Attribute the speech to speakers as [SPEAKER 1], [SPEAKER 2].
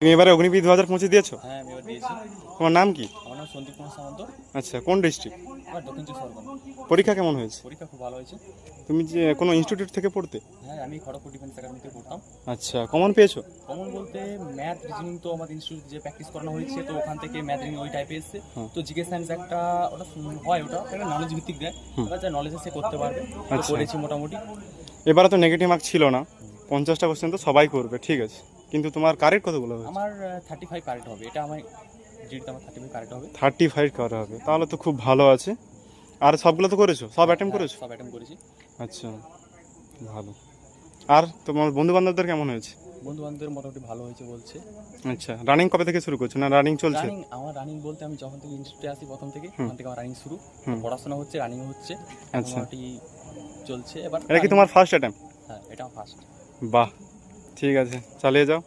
[SPEAKER 1] তুমি এবারে অগ্নিবীর 2025 দিয়েছো?
[SPEAKER 2] হ্যাঁ আমি এবার দিয়েছি।
[SPEAKER 1] তোমার নাম কি?
[SPEAKER 2] আমার নাম সন্দীপ কুমার সামন্ত।
[SPEAKER 1] আচ্ছা, কোন ডিস্ট্রিক্ট?
[SPEAKER 2] আমার দক্ষিণ চব্বিশ পরগনা।
[SPEAKER 1] পরীক্ষা কেমন হয়েছে?
[SPEAKER 2] পরীক্ষা খুব ভালো হয়েছে।
[SPEAKER 1] তুমি যে কোনো ইনস্টিটিউট থেকে পড়তে?
[SPEAKER 2] হ্যাঁ আমি খড়গপুর ডিফেন্স একাডেমিতে পড়তাম।
[SPEAKER 1] আচ্ছা, কমন পেয়েছো?
[SPEAKER 2] কমন বলতে ম্যাথ রিজনিং তো আমাদের ইনস্টিটিউট যে প্র্যাকটিস করানো হয়েছে, তো ওখান থেকে ম্যাথ রিজনিং ওই টাইপে এসছে। তো জিকে সায়েন্স একটা ওটা হয়, ওটা একটা নলেজ ভিত্তিক দেয়, এবার যা নলেজ সে করতে পারবে। তো
[SPEAKER 1] আচ্ছা।
[SPEAKER 2] করেছি মোটামুটি।
[SPEAKER 1] এবারে তো নেগেটিভ মার্ক ছিল না, 50টা কোশ্চেন তো সবাই করবে, ঠিক আছে, কিন্তু তোমার কারেক্ট কতগুলো হয়েছে?
[SPEAKER 2] আমার 35 কারেক্ট হবে, এটা আমার জিডিতে আমার 35 কারেক্ট হবে।
[SPEAKER 1] 35 করা হবে, তাহলে তো খুব ভালো আছে। আর সবগুলো তো করেছো, সব অ্যাটেম্প করেছো?
[SPEAKER 2] সব অ্যাটেম্প করেছি।
[SPEAKER 1] আচ্ছা, ভালো। আর তোমার বন্ধু বান্ধবদের কেমন হয়েছে?
[SPEAKER 2] বন্ধু বান্ধবের মোটামুটি ভালো হয়েছে বলছে।
[SPEAKER 1] আচ্ছা, রানিং কবে থেকে শুরু করছো, না রানিং চলছে?
[SPEAKER 2] আমার রানিং বলতে আমি যখন থেকে ইনস্টিটিউটে আসি প্রথম থেকে, তখন থেকে আমার রানিং শুরু। পড়াশোনা হচ্ছে, রানিং হচ্ছে,
[SPEAKER 1] আচ্ছা।
[SPEAKER 2] মোটামুটি চলছে। এবার
[SPEAKER 1] এটা কি তোমার ফার্স্ট অ্যাটেম্প?
[SPEAKER 2] হ্যাঁ এটা ফার্স্ট।
[SPEAKER 1] বাহ, ঠিক আছে, চালিয়ে যাও।